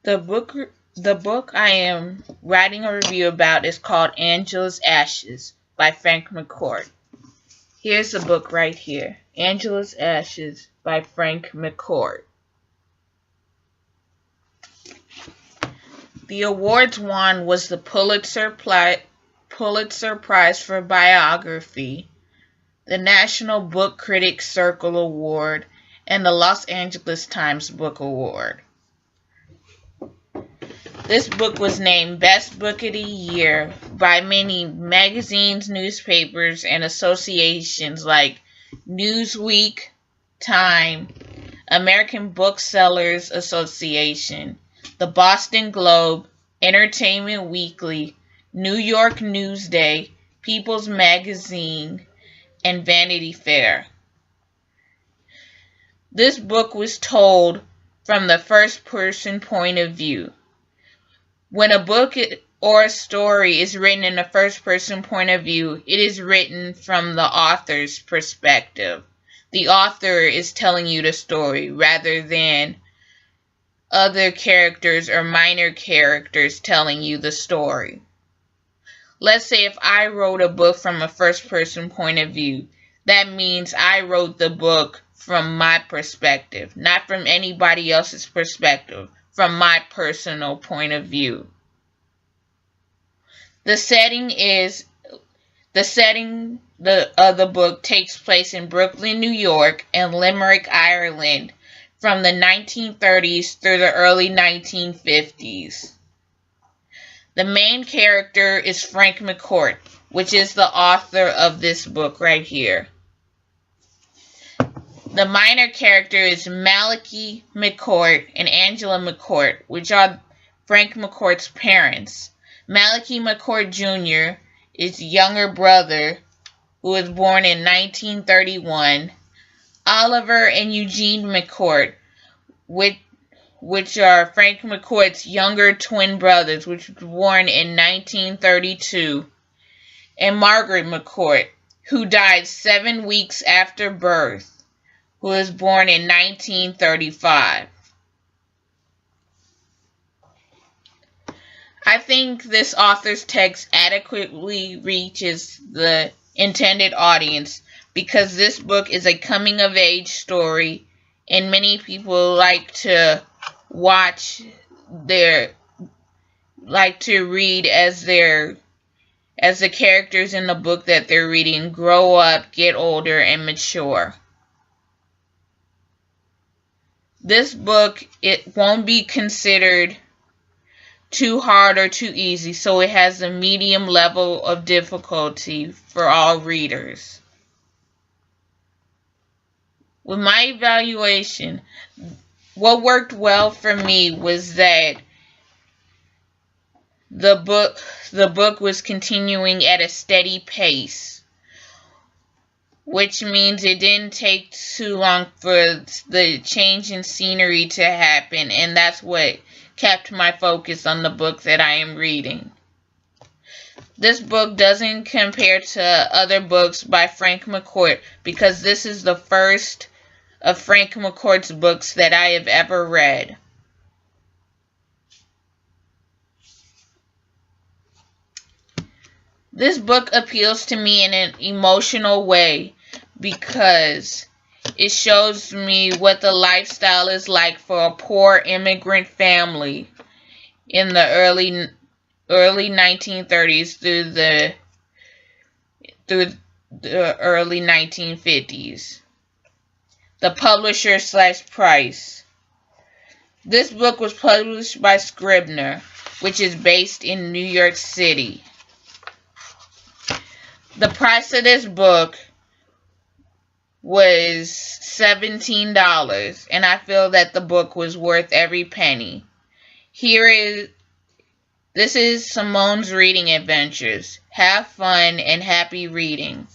The book I am writing a review about is called Angela's Ashes by Frank McCourt. Here's the book right here. Angela's Ashes by Frank McCourt. The awards won was the Pulitzer Prize for Biography, the National Book Critics Circle Award, and the Los Angeles Times Book Award. This book was named Best Book of the Year by many magazines, newspapers, and associations like Newsweek, Time, American Booksellers Association, the Boston Globe, Entertainment Weekly, New York Newsday, People's Magazine, and Vanity Fair. This book was told from the first-person point of view. When a book or a story is written in a first-person point of view, it is written from the author's perspective. The author is telling you the story rather than other characters or minor characters telling you the story. Let's say if I wrote a book from a first-person point of view, that means I wrote the book from my perspective, not from anybody else's perspective, from my personal point of view. The setting of the book takes place in Brooklyn, New York, and Limerick, Ireland, from the 1930s through the early 1950s. The main character is Frank McCourt, which is the author of this book right here. The minor character is Malachi McCourt and Angela McCourt, which are Frank McCourt's parents. Malachi McCourt Jr. is younger brother who was born in 1931. Oliver and Eugene McCourt, which are Frank McCourt's younger twin brothers, which was born in 1932. And Margaret McCourt, who died 7 weeks after birth, who was born in 1935. I think this author's text adequately reaches the intended audience because this book is a coming-of-age story, and many people like to read as the characters in the book that they're reading grow up, get older, and mature. This book, it won't be considered too hard or too easy, so it has a medium level of difficulty for all readers. With my evaluation, what worked well for me was that the book was continuing at a steady pace, which means it didn't take too long for the change in scenery to happen, and that's what kept my focus on the book that I am reading. This book doesn't compare to other books by Frank McCourt because this is the first of Frank McCourt's books that I have ever read. This book appeals to me in an emotional way because it shows me what the lifestyle is like for a poor immigrant family in the early 1930s through the early 1950s. The publisher / price. This book was published by Scribner, which is based in New York City. The price of this book was $17, and I feel that the book was worth every penny. This is Simone's Reading Adventures. Have fun and happy reading.